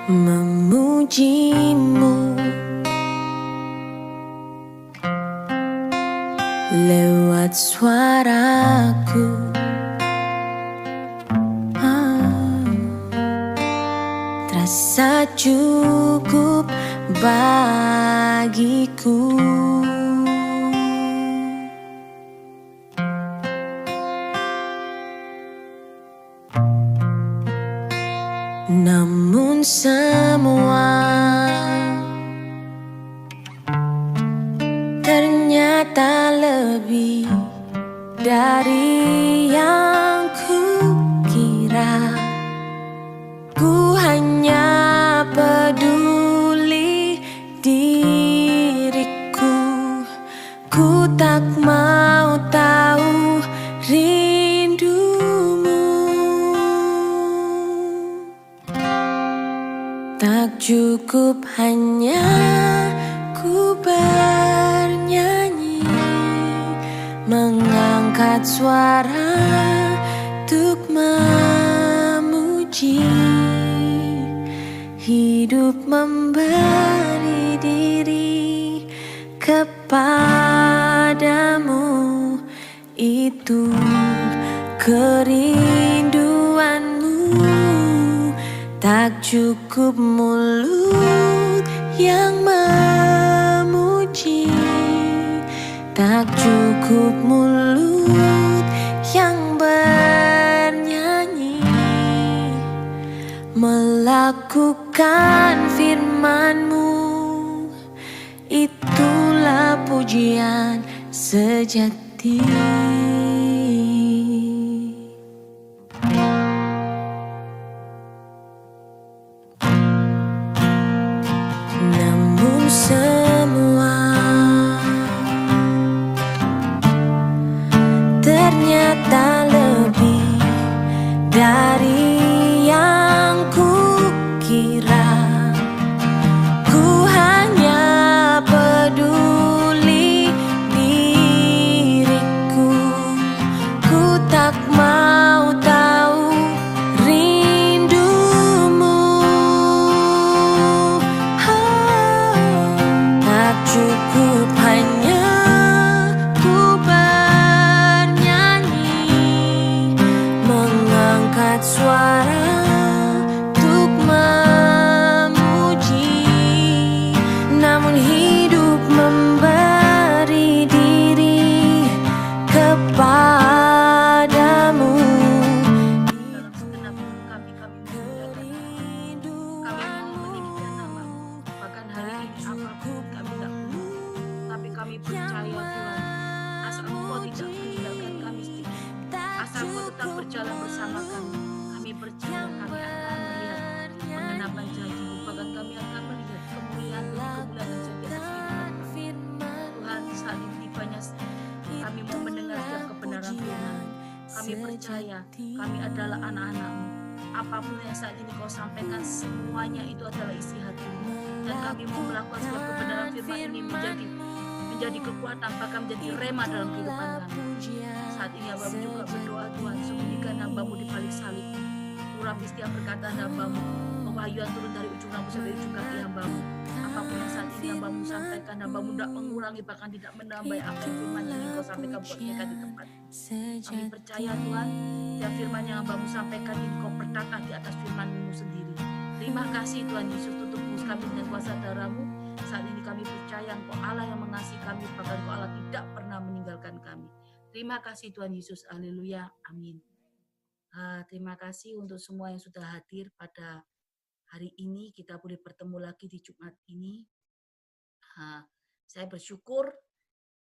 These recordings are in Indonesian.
memujimu lewat suaraku. Terasa cukup bagiku. Namun semua ternyata lebih dari yang kukira. Ku hanya peduli diriku. Ku tak mau tahu rindumu. Tak cukup hanya ku bernyanyi, mengangkat suara untuk memuji. Hidup memberi diri kepadamu, itu kerinduanmu. Tak cukup mulut yang memuji, tak cukup mulut yang bernyanyi, melakukan firman-Mu, itulah pujian sejati. Namun semua ternyata lebih dari yang kukira. Ku hanya peduli diriku. Ku tak mau tahu rindumu. Tak cukup hanya ku bernyanyi, mengangkat suara untuk memuji. Namun hidup memberi diri kepadamu. Dalam segenap hidup kami memuliakan Tuhan. Kami mau meninggikan nama-Mu. Bahkan hari ini apapun kami tak punya, tapi kami percaya Tuhan, asal Engkau tidak meninggalkan kami sedikit, asal Engkau tetap berjalan bersama kami. Kami percaya kami akan melihat pengenapan janji-Mu, bahkan kami akan melihat kemuliaan janji atas kehidupan kami. Tuhan, saat ini tibanya kami mau mendengar setiap kebenaran firman. Kami percaya kami adalah anak-anak-Mu. Apapun yang saat ini Kau sampaikan, semuanya itu adalah isi hati-Mu. Dan kami mau melakukan setiap kebenaran firman ini menjadi kekuatan, bahkan menjadi rema dalam kehidupan kami. Saat ini hamba-Mu juga berdoa, Tuhan, sembunyikan hamba-Mu di balik salib. Urapi setiap perkataan hamba-Mu, pewahyuan turun dari ujung rambut sampai ujung kaki hamba-Mu. Apapun yang saat ini hamba-Mu sampaikan, hamba-Mu tidak mengurangi, bahkan tidak menambah apa yang firman yang Engkau sampaikan buat mereka di tempat. Kami percaya Tuhan, setiap firman yang hamba-Mu sampaikan ini Kau perkatakan di atas firman-Mu sendiri. Terima kasih Tuhan Yesus, tutup mulut kami dengan kuasa darah-Mu. Saat ini kami percaya Engkau Allah yang mengasihi kami, bahkan Engkau Allah tidak pernah meninggalkan kami. Terima kasih Tuhan Yesus, haleluya, amin. Terima kasih untuk semua yang sudah hadir pada hari ini. Kita boleh bertemu lagi di Jumat ini. Saya bersyukur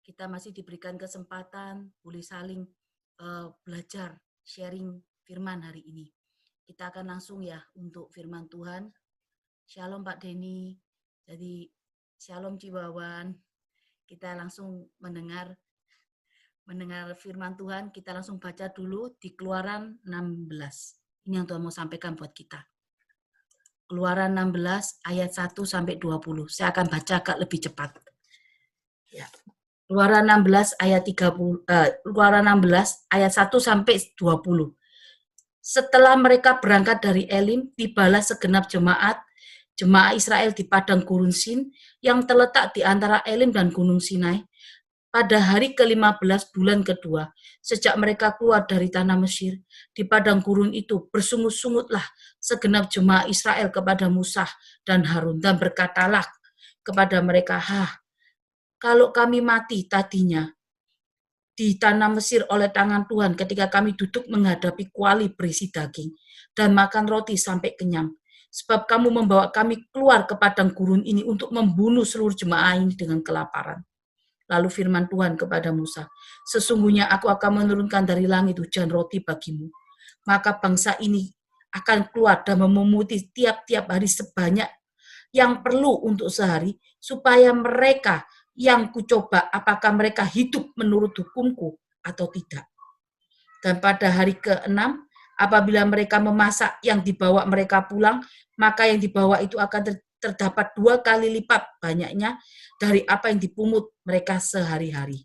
kita masih diberikan kesempatan boleh saling belajar, sharing firman hari ini. Kita akan langsung ya untuk firman Tuhan. Shalom Pak Denny. Jadi shalom Ciwawan. Kita langsung mendengar firman Tuhan. Kita langsung baca dulu di Keluaran 16. Ini yang Tuhan mau sampaikan buat kita. Keluaran 16 ayat 1 sampai 20. Saya akan baca agak lebih cepat. Ya. Keluaran 16 ayat 1 sampai 20. Setelah mereka berangkat dari Elim, tibalah segenap jemaat jemaah Israel di padang gurun Sin yang terletak di antara Elim dan Gunung Sinai pada hari ke-15 bulan kedua, sejak mereka keluar dari tanah Mesir, di padang gurun itu bersungut-sungutlah segenap jemaah Israel kepada Musa dan Harun, dan berkatalah kepada mereka, kalau kami mati tadinya di tanah Mesir oleh tangan Tuhan ketika kami duduk menghadapi kuali berisi daging dan makan roti sampai kenyang. Sebab kamu membawa kami keluar ke padang gurun ini untuk membunuh seluruh jemaah ini dengan kelaparan. Lalu firman Tuhan kepada Musa, sesungguhnya aku akan menurunkan dari langit hujan roti bagimu. Maka bangsa ini akan keluar dan memunguti tiap-tiap hari sebanyak yang perlu untuk sehari, supaya mereka yang kucoba apakah mereka hidup menurut hukumku atau tidak. Dan pada hari ke-6, apabila mereka memasak yang dibawa mereka pulang, maka yang dibawa itu akan terdapat 2 kali lipat banyaknya dari apa yang dipungut mereka sehari-hari.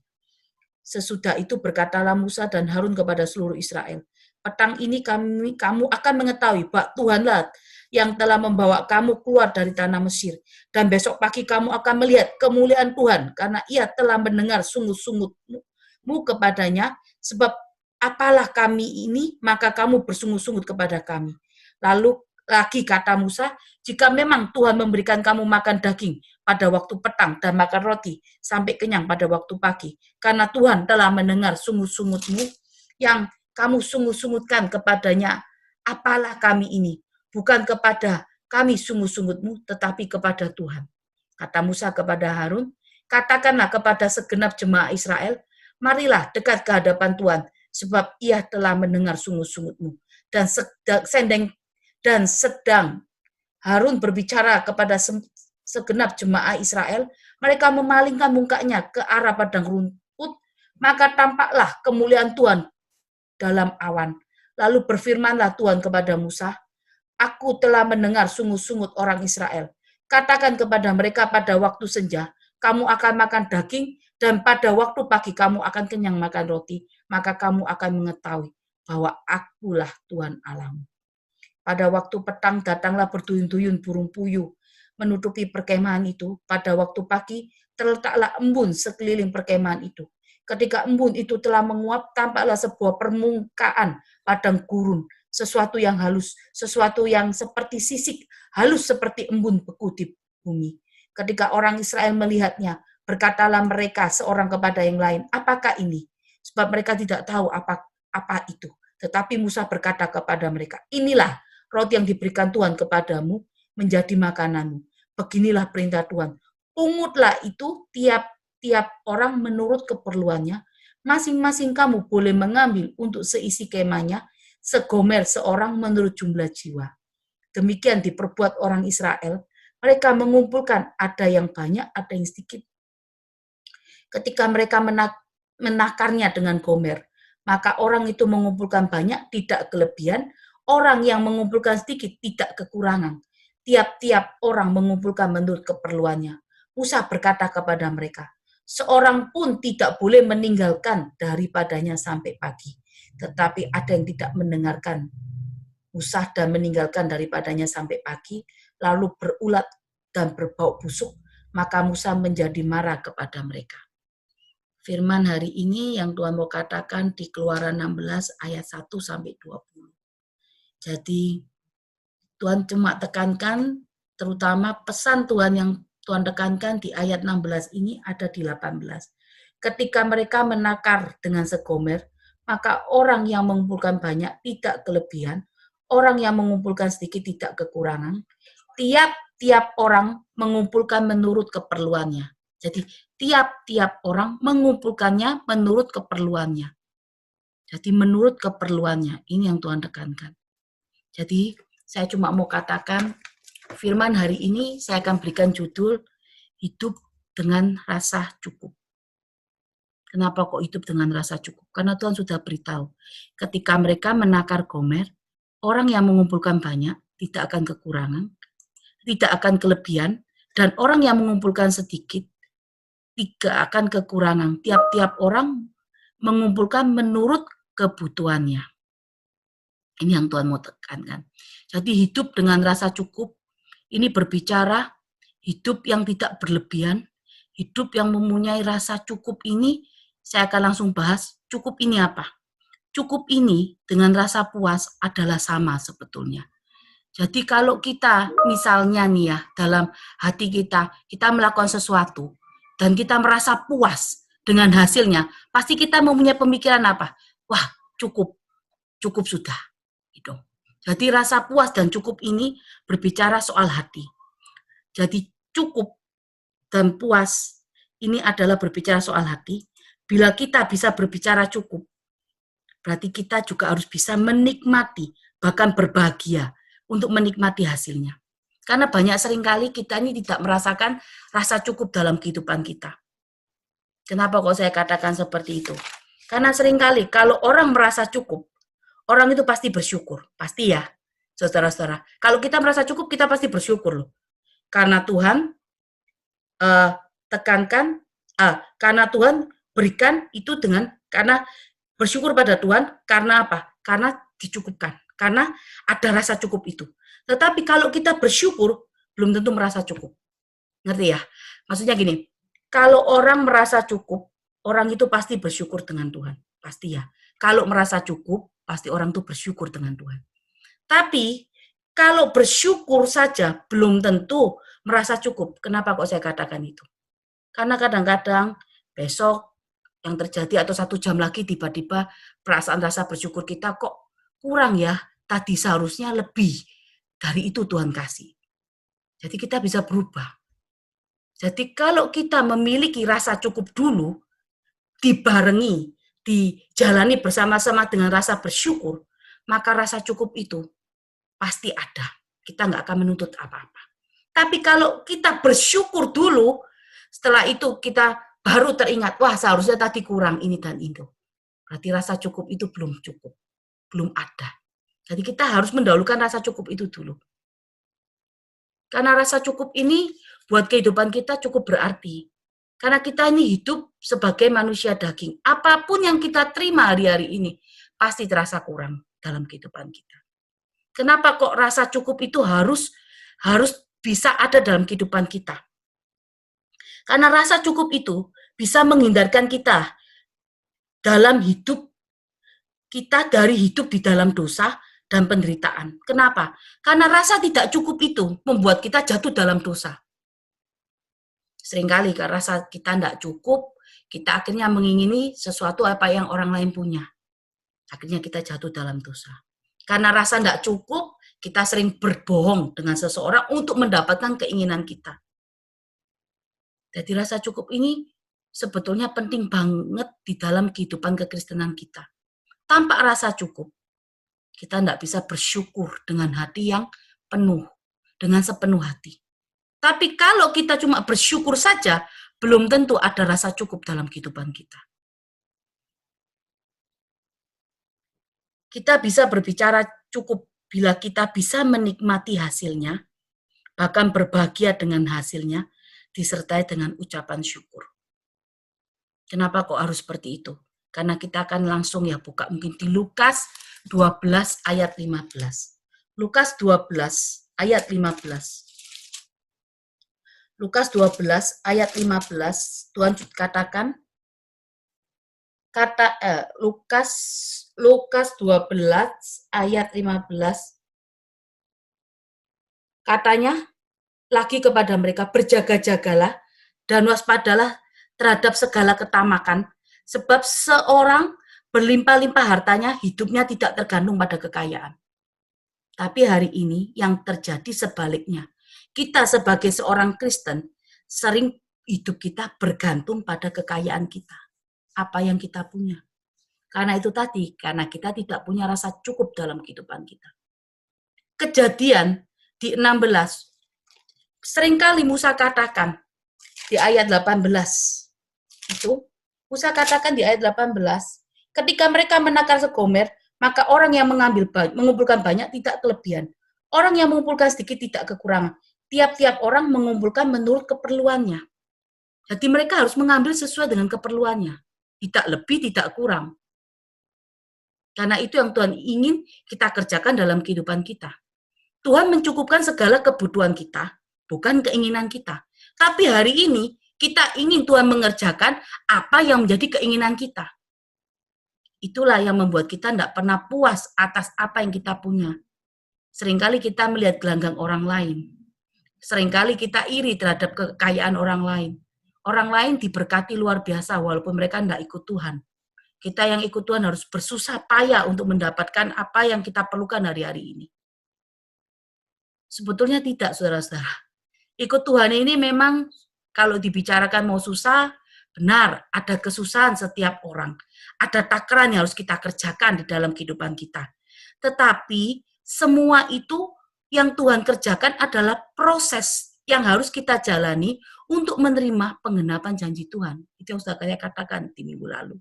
Sesudah itu berkatalah Musa dan Harun kepada seluruh Israel, petang ini kamu akan mengetahui bahwa Tuhanlah yang telah membawa kamu keluar dari tanah Mesir. Dan besok pagi kamu akan melihat kemuliaan Tuhan, karena ia telah mendengar sungut-sungutmu kepadanya, sebab apalah kami ini, maka kamu bersungut-sungut kepada kami. Lalu lagi kata Musa, jika memang Tuhan memberikan kamu makan daging pada waktu petang dan makan roti sampai kenyang pada waktu pagi, karena Tuhan telah mendengar sungut-sungutmu yang kamu sungut-sungutkan kepadanya, apalah kami ini, bukan kepada kami sungut-sungutmu, tetapi kepada Tuhan. Kata Musa kepada Harun, katakanlah kepada segenap jemaah Israel, marilah dekat ke hadapan Tuhan, sebab ia telah mendengar sungut-sungutmu. Dan sedang Harun berbicara kepada segenap jemaah Israel, mereka memalingkan mukanya ke arah padang rumput, maka tampaklah kemuliaan Tuhan dalam awan. Lalu berfirmanlah Tuhan kepada Musa, aku telah mendengar sungut-sungut orang Israel. Katakan kepada mereka pada waktu senja, kamu akan makan daging, dan pada waktu pagi kamu akan kenyang makan roti, maka kamu akan mengetahui bahwa akulah Tuhan Allahmu. Pada waktu petang datanglah berduyun-duyun burung puyuh menutupi perkemahan itu. Pada waktu pagi terletaklah embun sekeliling perkemahan itu. Ketika embun itu telah menguap, tampaklah sebuah permukaan padang gurun, sesuatu yang halus, sesuatu yang seperti sisik, halus seperti embun beku di bumi. Ketika orang Israel melihatnya, berkatalah mereka seorang kepada yang lain, apakah ini? Sebab mereka tidak tahu apa itu. Tetapi Musa berkata kepada mereka, inilah roti yang diberikan Tuhan kepadamu menjadi makananmu. Beginilah perintah Tuhan. Pungutlah itu tiap orang menurut keperluannya. Masing-masing kamu boleh mengambil untuk seisi kemahnya, segomer seorang menurut jumlah jiwa. Demikian diperbuat orang Israel. Mereka mengumpulkan, ada yang banyak, ada yang sedikit. Ketika mereka menakarnya dengan gomer, maka orang itu mengumpulkan banyak, tidak kelebihan. Orang yang mengumpulkan sedikit tidak kekurangan. Tiap-tiap orang mengumpulkan menurut keperluannya. Musa berkata kepada mereka, seorang pun tidak boleh meninggalkan daripadanya sampai pagi. Tetapi ada yang tidak mendengarkan Musa dan meninggalkan daripadanya sampai pagi, lalu berulat dan berbau busuk, maka Musa menjadi marah kepada mereka. Firman hari ini yang Tuhan mau katakan di Keluaran 16 ayat 1 sampai 20. Jadi Tuhan cuma tekankan, terutama pesan Tuhan yang Tuhan tekankan di ayat 16 ini ada di 18. Ketika mereka menakar dengan segomer, maka orang yang mengumpulkan banyak tidak kelebihan, orang yang mengumpulkan sedikit tidak kekurangan. Tiap-tiap orang mengumpulkan menurut keperluannya. Jadi tiap-tiap orang mengumpulkannya menurut keperluannya. Jadi menurut keperluannya, ini yang Tuhan tekankan. Jadi saya cuma mau katakan, firman hari ini saya akan berikan judul, hidup dengan rasa cukup. Kenapa kok hidup dengan rasa cukup? Karena Tuhan sudah beritahu, ketika mereka menakar gomer, orang yang mengumpulkan banyak tidak akan kekurangan, tidak akan kelebihan, dan orang yang mengumpulkan sedikit tidak akan kekurangan. Tiap-tiap orang mengumpulkan menurut kebutuhannya. Ini yang Tuhan mau tekankan. Jadi hidup dengan rasa cukup Ini berbicara hidup yang tidak berlebihan, hidup yang mempunyai rasa cukup ini, saya akan langsung bahas, cukup ini apa? Cukup ini dengan rasa puas adalah sama sebetulnya. Jadi kalau kita misalnya nih ya, dalam hati kita melakukan sesuatu, dan kita merasa puas dengan hasilnya, pasti kita mempunyai pemikiran apa? Wah, cukup sudah. Gitu. Jadi rasa puas dan cukup ini berbicara soal hati. Jadi cukup dan puas ini adalah berbicara soal hati. Bila kita bisa berbicara cukup, berarti kita juga harus bisa menikmati, bahkan berbahagia untuk menikmati hasilnya. Karena banyak seringkali kita ini tidak merasakan rasa cukup dalam kehidupan kita. Kenapa kok saya katakan seperti itu? Karena seringkali kalau orang merasa cukup, orang itu pasti bersyukur. Pasti ya, saudara-saudara. Kalau kita merasa cukup, kita pasti bersyukur loh. Karena Tuhan karena Tuhan berikan itu karena bersyukur pada Tuhan, karena apa? Karena dicukupkan. Karena ada rasa cukup itu. Tetapi kalau kita bersyukur, belum tentu merasa cukup. Ngerti ya? Maksudnya gini, kalau orang merasa cukup, orang itu pasti bersyukur dengan Tuhan. Pasti ya. Kalau merasa cukup, pasti orang itu bersyukur dengan Tuhan. Tapi, kalau bersyukur saja, belum tentu merasa cukup. Kenapa kok saya katakan itu? Karena kadang-kadang besok yang terjadi atau 1 jam lagi tiba-tiba perasaan rasa bersyukur kita kok kurang ya. Tadi seharusnya lebih dari itu Tuhan kasih. Jadi kita bisa berubah. Jadi kalau kita memiliki rasa cukup dulu, dibarengi, dijalani bersama-sama dengan rasa bersyukur, maka rasa cukup itu pasti ada. Kita nggak akan menuntut apa-apa. Tapi kalau kita bersyukur dulu, setelah itu kita baru teringat, wah seharusnya tadi kurang ini dan itu. Berarti rasa cukup itu belum cukup, belum ada. Jadi kita harus mendahulukan rasa cukup itu dulu. Karena rasa cukup ini buat kehidupan kita cukup berarti. Karena kita ini hidup sebagai manusia daging. Apapun yang kita terima hari-hari ini, pasti terasa kurang dalam kehidupan kita. Kenapa kok rasa cukup itu harus bisa ada dalam kehidupan kita? Karena rasa cukup itu bisa menghindarkan kita dalam hidup kita dari hidup di dalam dosa dan penderitaan. Kenapa? Karena rasa tidak cukup itu membuat kita jatuh dalam dosa. Seringkali karena rasa kita tidak cukup, kita akhirnya mengingini sesuatu apa yang orang lain punya. Akhirnya kita jatuh dalam dosa. Karena rasa tidak cukup, kita sering berbohong dengan seseorang untuk mendapatkan keinginan kita. Jadi rasa cukup ini sebetulnya penting banget di dalam kehidupan kekristenan kita. Tanpa rasa cukup, kita tidak bisa bersyukur dengan hati yang penuh, dengan sepenuh hati. Tapi kalau kita cuma bersyukur saja, belum tentu ada rasa cukup dalam kehidupan kita. Kita bisa berbicara cukup bila kita bisa menikmati hasilnya, bahkan berbahagia dengan hasilnya, disertai dengan ucapan syukur. Kenapa kok harus seperti itu? Karena kita akan langsung ya buka mungkin di Lukas 12 ayat 15. Lukas 12 ayat 15. Lukas 12 ayat 15, Tuhan katakan, Lukas 12 ayat 15, katanya lagi kepada mereka, berjaga-jagalah dan waspadalah terhadap segala ketamakan, sebab seorang berlimpah-limpah hartanya, hidupnya tidak tergantung pada kekayaan. Tapi hari ini yang terjadi sebaliknya. Kita sebagai seorang Kristen, sering hidup kita bergantung pada kekayaan kita. Apa yang kita punya. Karena itu tadi, karena kita tidak punya rasa cukup dalam kehidupan kita. Kejadian di 16, seringkali Musa katakan di ayat 18, itu Musa katakan di ayat 18, ketika mereka menakar segomer, maka orang yang mengumpulkan banyak tidak kelebihan. Orang yang mengumpulkan sedikit tidak kekurangan. Tiap-tiap orang mengumpulkan menurut keperluannya. Jadi mereka harus mengambil sesuai dengan keperluannya. Tidak lebih, tidak kurang. Karena itu yang Tuhan ingin kita kerjakan dalam kehidupan kita. Tuhan mencukupkan segala kebutuhan kita, bukan keinginan kita. Tapi hari ini kita ingin Tuhan mengerjakan apa yang menjadi keinginan kita. Itulah yang membuat kita tidak pernah puas atas apa yang kita punya. Seringkali kita melihat gelanggang orang lain. Seringkali kita iri terhadap kekayaan orang lain. Orang lain diberkati luar biasa walaupun mereka tidak ikut Tuhan. Kita yang ikut Tuhan harus bersusah payah untuk mendapatkan apa yang kita perlukan hari-hari ini. Sebetulnya tidak, saudara-saudara. Ikut Tuhan ini memang kalau dibicarakan mau susah, benar, ada kesusahan setiap orang. Ada takaran yang harus kita kerjakan di dalam kehidupan kita. Tetapi semua itu yang Tuhan kerjakan adalah proses yang harus kita jalani untuk menerima penggenapan janji Tuhan. Itu yang sudah saya katakan di minggu lalu.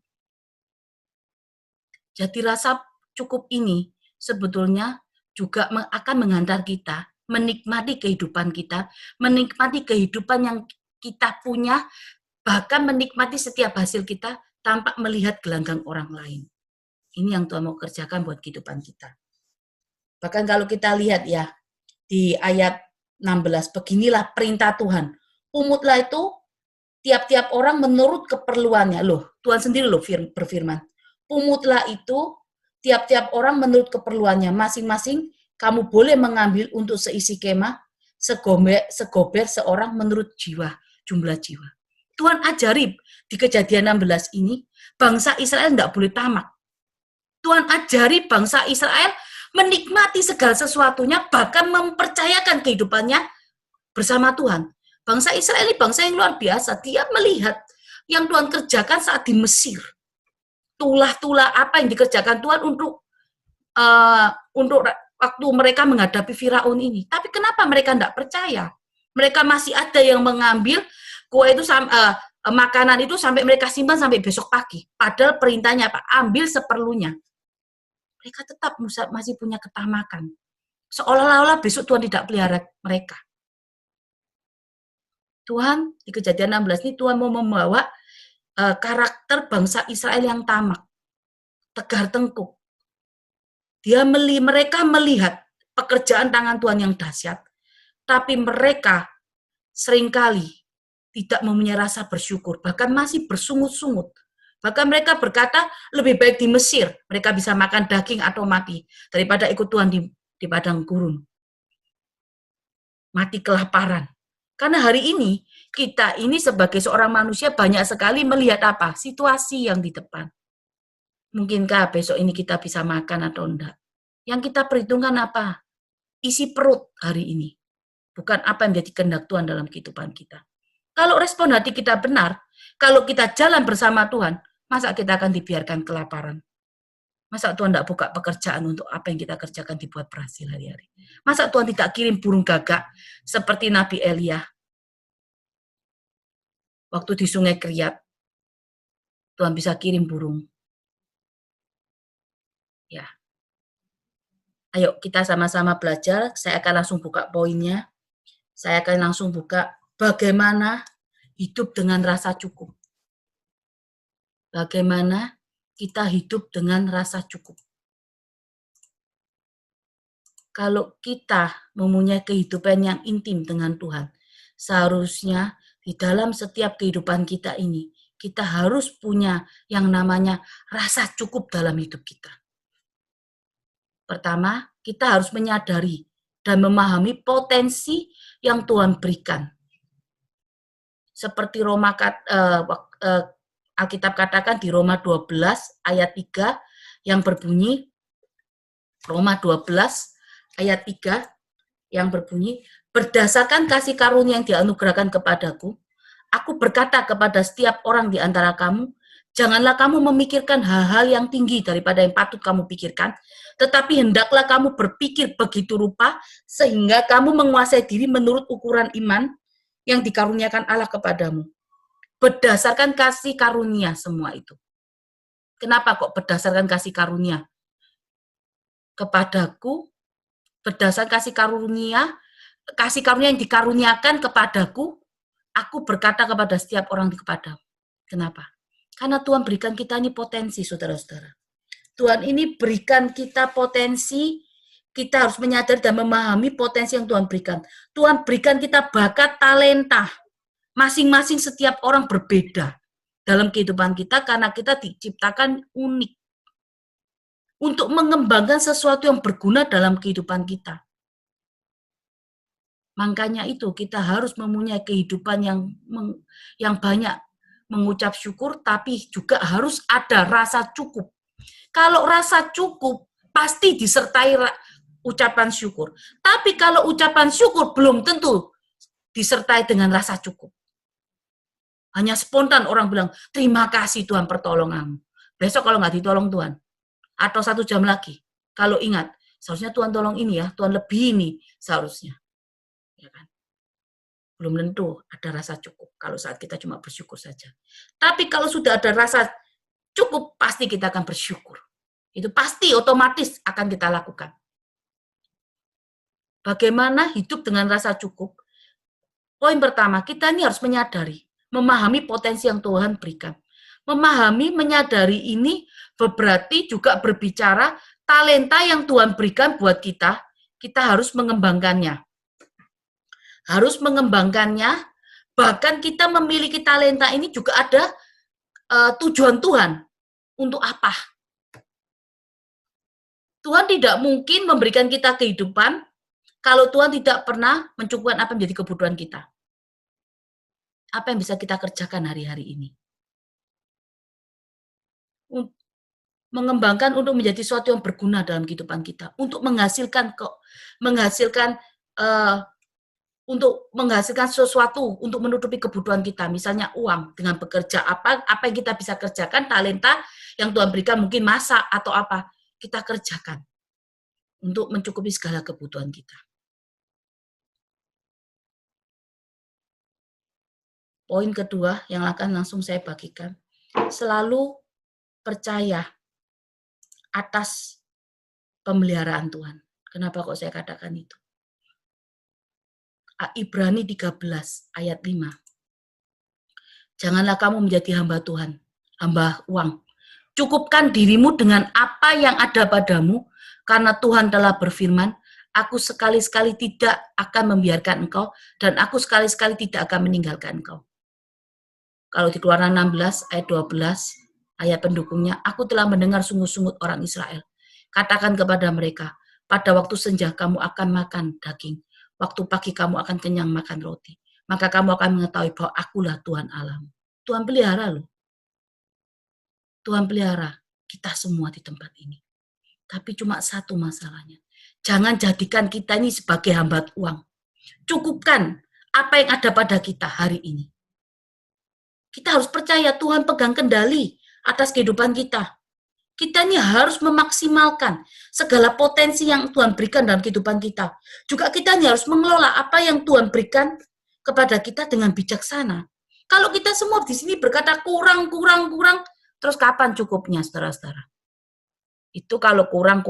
Jadi rasa cukup ini sebetulnya juga akan menghantar kita menikmati kehidupan kita, menikmati kehidupan yang kita punya, bahkan menikmati setiap hasil kita tanpa melihat gelanggang orang lain. Ini yang Tuhan mau kerjakan buat kehidupan kita. Bahkan kalau kita lihat ya, di ayat 16, beginilah perintah Tuhan. Umutlah itu tiap-tiap orang menurut keperluannya. Loh, Tuhan sendiri loh berfirman. Umutlah itu tiap-tiap orang menurut keperluannya. Masing-masing kamu boleh mengambil untuk seisi kemah, segober seorang menurut jumlah jiwa. Tuhan ajari di Kejadian 16 ini, bangsa Israel tidak boleh tamak. Tuhan ajari bangsa Israel menikmati segala sesuatunya, bahkan mempercayakan kehidupannya bersama Tuhan. Bangsa Israel ini bangsa yang luar biasa. Dia melihat yang Tuhan kerjakan saat di Mesir. Tulah-tulah apa yang dikerjakan Tuhan untuk waktu mereka menghadapi Firaun ini. Tapi kenapa mereka tidak percaya? Mereka masih ada yang mengambil kue itu, makanan itu sampai mereka simpan sampai besok pagi. Padahal perintahnya apa? Ambil seperlunya. Mereka tetap masih punya ketamakan. Seolah-olah besok Tuhan tidak pelihara mereka. Tuhan, di Kejadian 16 ini Tuhan mau membawa karakter bangsa Israel yang tamak, tegar tengkuk. Mereka melihat pekerjaan tangan Tuhan yang dahsyat, tapi mereka seringkali tidak mempunyai rasa bersyukur, bahkan masih bersungut-sungut. Bahkan mereka berkata, lebih baik di Mesir, mereka bisa makan daging atau mati, daripada ikut Tuhan di padang gurun. Mati kelaparan. Karena hari ini, kita ini sebagai seorang manusia banyak sekali melihat apa? Situasi yang di depan. Mungkinkah besok ini kita bisa makan atau enggak? Yang kita perhitungkan apa? Isi perut hari ini. Bukan apa yang menjadi kehendak Tuhan dalam kehidupan kita. Kalau respon hati kita benar, kalau kita jalan bersama Tuhan, masa kita akan dibiarkan kelaparan? Masa Tuhan tidak buka pekerjaan untuk apa yang kita kerjakan dibuat berhasil hari-hari? Masa Tuhan tidak kirim burung gagak seperti Nabi Elia? Waktu di Sungai Keryat, Tuhan bisa kirim burung. Ya. Ayo kita sama-sama belajar. Saya akan langsung buka poinnya. Saya akan langsung buka bagaimana hidup dengan rasa cukup. Bagaimana kita hidup dengan rasa cukup. Kalau kita mempunyai kehidupan yang intim dengan Tuhan, seharusnya di dalam setiap kehidupan kita ini, kita harus punya yang namanya rasa cukup dalam hidup kita. Pertama, kita harus menyadari dan memahami potensi yang Tuhan berikan. Seperti Alkitab katakan di Roma 12 ayat 3 yang berbunyi, Roma 12 ayat 3 yang berbunyi, berdasarkan kasih karunia yang dianugerahkan kepadaku, aku berkata kepada setiap orang di antara kamu, janganlah kamu memikirkan hal-hal yang tinggi daripada yang patut kamu pikirkan, tetapi hendaklah kamu berpikir begitu rupa, sehingga kamu menguasai diri menurut ukuran iman yang dikaruniakan Allah kepadamu. Berdasarkan kasih karunia semua itu. Kenapa kok berdasarkan kasih karunia? Kepadaku, berdasarkan kasih karunia yang dikaruniakan kepadaku, aku berkata kepada setiap orang kepadamu. Kenapa? Karena Tuhan berikan kita ini potensi, saudara-saudara. Tuhan ini berikan kita potensi kita harus menyadari dan memahami potensi yang Tuhan berikan. Tuhan berikan kita bakat, talenta. Masing-masing setiap orang berbeda dalam kehidupan kita karena kita diciptakan unik untuk mengembangkan sesuatu yang berguna dalam kehidupan kita. Makanya itu kita harus mempunyai kehidupan yang banyak mengucap syukur, tapi juga harus ada rasa cukup. Kalau rasa cukup, pasti disertai ucapan syukur. Tapi kalau ucapan syukur belum tentu disertai dengan rasa cukup. Hanya spontan orang bilang, terima kasih Tuhan pertolonganmu. Besok kalau nggak ditolong Tuhan, atau 1 jam lagi, kalau ingat, seharusnya Tuhan tolong ini ya, Tuhan lebih ini seharusnya. Ya kan? Belum tentu ada rasa cukup kalau saat kita cuma bersyukur saja. Tapi kalau sudah ada rasa cukup, pasti kita akan bersyukur. Itu pasti otomatis akan kita lakukan. Bagaimana hidup dengan rasa cukup? Poin pertama, kita ini harus menyadari, memahami potensi yang Tuhan berikan. Memahami, menyadari ini berarti juga berbicara talenta yang Tuhan berikan buat kita harus mengembangkannya. Harus mengembangkannya, bahkan kita memiliki talenta ini juga ada tujuan Tuhan. Untuk apa? Tuhan tidak mungkin memberikan kita kehidupan kalau Tuhan tidak pernah mencukupkan apa yang menjadi kebutuhan kita. Apa yang bisa kita kerjakan hari-hari ini? Mengembangkan untuk menjadi sesuatu yang berguna dalam kehidupan kita, untuk menghasilkan sesuatu untuk menutupi kebutuhan kita, misalnya uang dengan bekerja apa yang kita bisa kerjakan, talenta yang Tuhan berikan, mungkin masak atau apa, kita kerjakan untuk mencukupi segala kebutuhan kita. Poin kedua yang akan langsung saya bagikan, selalu percaya atas pemeliharaan Tuhan. Kenapa kok saya katakan itu? Ibrani 13 ayat 5. Janganlah kamu menjadi hamba Tuhan, hamba uang. Cukupkan dirimu dengan apa yang ada padamu, karena Tuhan telah berfirman, aku sekali-sekali tidak akan membiarkan engkau, dan aku sekali-sekali tidak akan meninggalkan engkau. Kalau di Keluaran 16 ayat 12, ayat pendukungnya, aku telah mendengar sungut-sungut orang Israel. Katakan kepada mereka, pada waktu senja kamu akan makan daging, waktu pagi kamu akan kenyang makan roti. Maka kamu akan mengetahui bahwa akulah Tuhan Allahmu. Tuhan pelihara loh. Tuhan pelihara kita semua di tempat ini. Tapi cuma satu masalahnya. Jangan jadikan kita ini sebagai hamba uang. Cukupkan apa yang ada pada kita hari ini. Kita harus percaya Tuhan pegang kendali atas kehidupan kita. Kita ini harus memaksimalkan segala potensi yang Tuhan berikan dalam kehidupan kita. Juga kita ini harus mengelola apa yang Tuhan berikan kepada kita dengan bijaksana. Kalau kita semua di sini berkata kurang, terus kapan cukupnya, saudara-saudara? Itu kalau kurang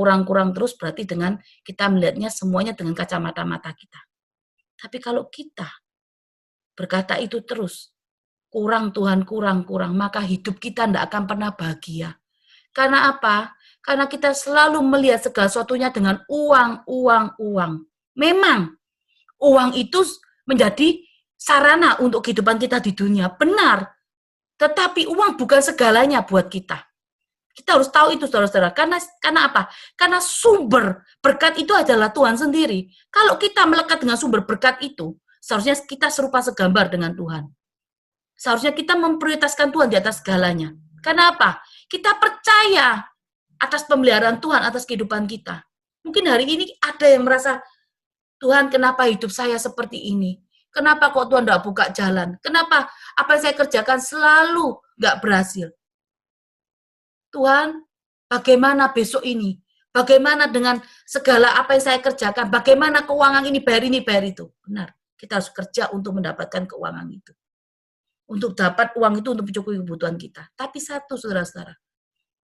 terus berarti dengan kita melihatnya semuanya dengan kacamata mata kita. Tapi kalau kita berkata itu terus, kurang Tuhan, kurang, maka hidup kita tidak akan pernah bahagia. Karena apa? Karena kita selalu melihat segala sesuatunya dengan uang. Memang, uang itu menjadi sarana untuk kehidupan kita di dunia. Benar. Tetapi uang bukan segalanya buat kita. Kita harus tahu itu, saudara-saudara. Karena apa? Karena sumber berkat itu adalah Tuhan sendiri. Kalau kita melekat dengan sumber berkat itu, seharusnya kita serupa segambar dengan Tuhan. Seharusnya kita memprioritaskan Tuhan di atas segalanya. Karena apa? Kita percaya atas pemeliharaan Tuhan, atas kehidupan kita. Mungkin hari ini ada yang merasa, Tuhan kenapa hidup saya seperti ini? Kenapa kok Tuhan tidak buka jalan? Kenapa apa yang saya kerjakan selalu nggak berhasil? Tuhan, bagaimana besok ini? Bagaimana dengan segala apa yang saya kerjakan? Bagaimana keuangan ini, bayar itu? Benar, kita harus kerja untuk mendapatkan keuangan itu. Untuk dapat uang itu untuk mencukupi kebutuhan kita. Tapi satu, saudara-saudara,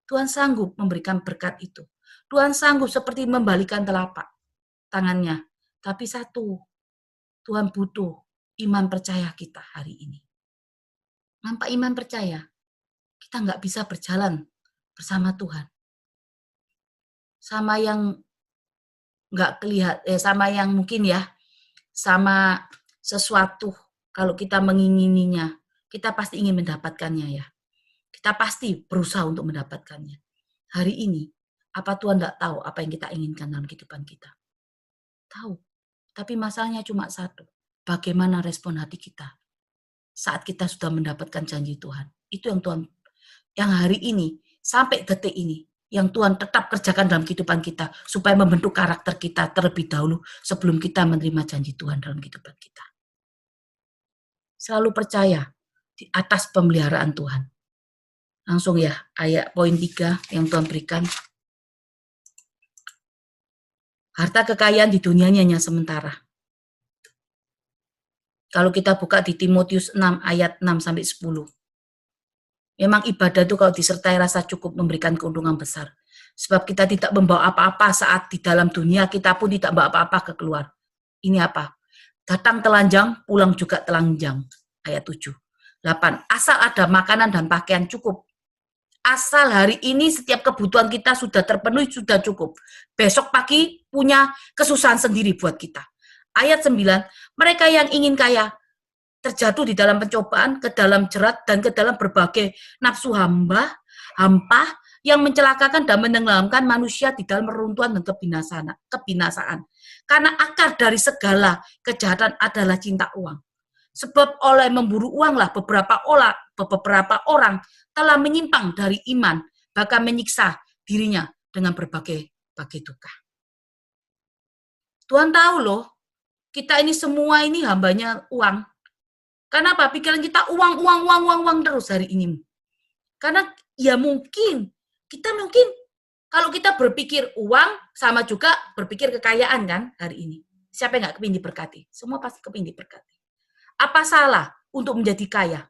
Tuhan sanggup memberikan berkat itu. Tuhan sanggup seperti membalikan telapak tangannya. Tapi satu, Tuhan butuh iman percaya kita hari ini. Tanpa iman percaya, kita nggak bisa berjalan bersama Tuhan. Sama yang nggak kelihatan sama yang mungkin ya, sama sesuatu kalau kita mengingininya, kita pasti ingin mendapatkannya ya. Kita pasti berusaha untuk mendapatkannya. Hari ini, apa Tuhan nggak tahu apa yang kita inginkan dalam kehidupan kita? Tahu. Tapi masalahnya cuma satu. Bagaimana respon hati kita saat kita sudah mendapatkan janji Tuhan? Itu yang hari ini, sampai detik ini, yang Tuhan tetap kerjakan dalam kehidupan kita, supaya membentuk karakter kita terlebih dahulu sebelum kita menerima janji Tuhan dalam kehidupan kita. Selalu percaya di atas pemeliharaan Tuhan. Langsung ya, ayat poin 3 yang Tuhan berikan. Harta kekayaan di dunia hanya sementara. Kalau kita buka di Timotius 6 ayat 6-10. Memang ibadah itu kalau disertai rasa cukup memberikan keuntungan besar. Sebab kita tidak membawa apa-apa saat di dalam dunia, kita pun tidak membawa apa-apa ke keluar. Ini apa? Datang telanjang, pulang juga telanjang. Ayat 7. 8. Asal ada makanan dan pakaian cukup. Asal hari ini setiap kebutuhan kita sudah terpenuhi, sudah cukup. Besok pagi punya kesusahan sendiri buat kita. Ayat 9, mereka yang ingin kaya terjatuh di dalam pencobaan, ke dalam jerat, dan ke dalam berbagai nafsu hampa yang mencelakakan dan menenggelamkan manusia di dalam reruntuhan dan kebinasaan. Karena akar dari segala kejahatan adalah cinta uang. Sebab oleh memburu uanglah beberapa orang telah menyimpang dari iman, bahkan menyiksa dirinya dengan berbagai duka. Tuhan tahu loh, kita ini semua ini hambanya uang. Kenapa? Pikiran kita uang terus hari ini. Karena ya mungkin kalau kita berpikir uang sama juga berpikir kekayaan kan hari ini. Siapa yang nggak kepingin diberkati? Semua pasti kepingin diberkati. Apa salah untuk menjadi kaya?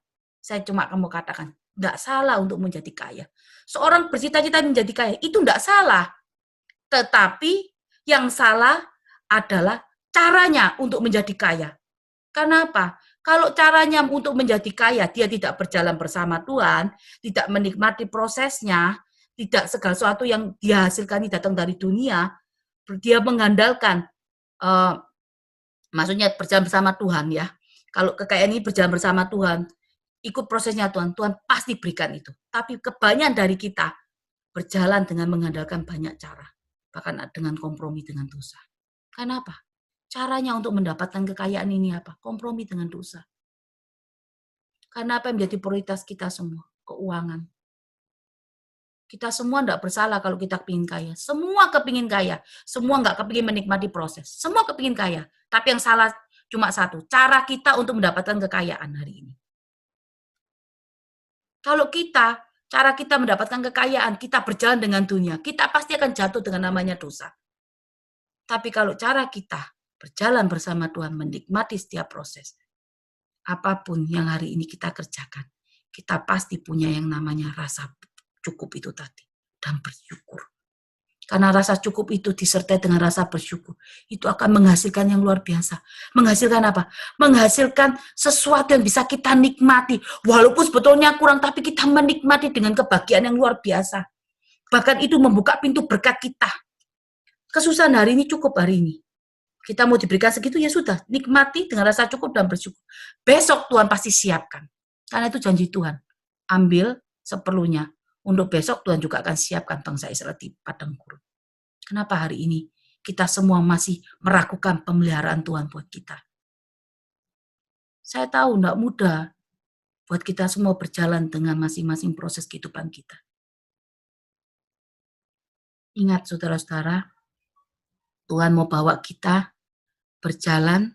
Saya cuma kamu katakan, enggak salah untuk menjadi kaya. Seorang bercita-cita menjadi kaya, itu enggak salah. Tetapi yang salah adalah caranya untuk menjadi kaya. Kenapa? Kalau caranya untuk menjadi kaya, dia tidak berjalan bersama Tuhan, tidak menikmati prosesnya, tidak segala sesuatu yang dia hasilkan ini datang dari dunia, dia mengandalkan, maksudnya berjalan bersama Tuhan ya. Kalau kekayaan ini berjalan bersama Tuhan, ikut prosesnya Tuhan pasti berikan itu. Tapi kebanyakan dari kita berjalan dengan mengandalkan banyak cara, bahkan dengan kompromi dengan dosa. Kenapa? Caranya untuk mendapatkan kekayaan ini apa? Kompromi dengan dosa. Karena apa yang menjadi prioritas kita semua? Keuangan. Kita semua tidak bersalah kalau kita kepingin kaya. Semua kepingin kaya. Semua nggak kepingin menikmati proses. Semua kepingin kaya. Tapi yang salah cuma satu, cara kita untuk mendapatkan kekayaan hari ini. Kalau cara kita mendapatkan kekayaan, kita berjalan dengan dunia, kita pasti akan jatuh dengan namanya dosa. Tapi kalau cara kita berjalan bersama Tuhan, menikmati setiap proses, apapun yang hari ini kita kerjakan, kita pasti punya yang namanya rasa cukup itu tadi, dan bersyukur. Karena rasa cukup itu disertai dengan rasa bersyukur. Itu akan menghasilkan yang luar biasa. Menghasilkan apa? Menghasilkan sesuatu yang bisa kita nikmati. Walaupun sebetulnya kurang, tapi kita menikmati dengan kebahagiaan yang luar biasa. Bahkan itu membuka pintu berkat kita. Kesusahan hari ini cukup hari ini. Kita mau diberikan segitu, ya sudah. Nikmati dengan rasa cukup dan bersyukur. Besok Tuhan pasti siapkan. Karena itu janji Tuhan. Ambil seperlunya. Untuk besok Tuhan juga akan siapkan bangsa Israel di padang gurun. Kenapa hari ini kita semua masih meragukan pemeliharaan Tuhan buat kita? Saya tahu tidak mudah buat kita semua berjalan dengan masing-masing proses kehidupan kita. Ingat saudara-saudara, Tuhan mau bawa kita berjalan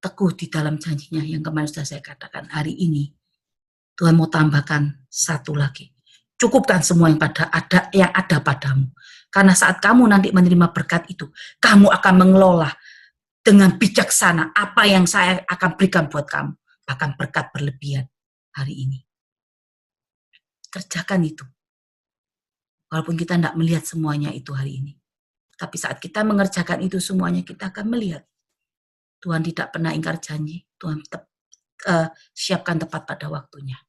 teguh di dalam janjinya yang kemarin sudah saya katakan. Hari ini Tuhan mau tambahkan satu lagi. Cukupkan semua yang ada padamu. Karena saat kamu nanti menerima berkat itu, kamu akan mengelola dengan bijaksana apa yang saya akan berikan buat kamu. Bahkan berkat berlebihan hari ini. Kerjakan itu. Walaupun kita tidak melihat semuanya itu hari ini. Tapi saat kita mengerjakan itu semuanya, kita akan melihat. Tuhan tidak pernah ingkar janji. Tuhan siapkan tepat pada waktunya.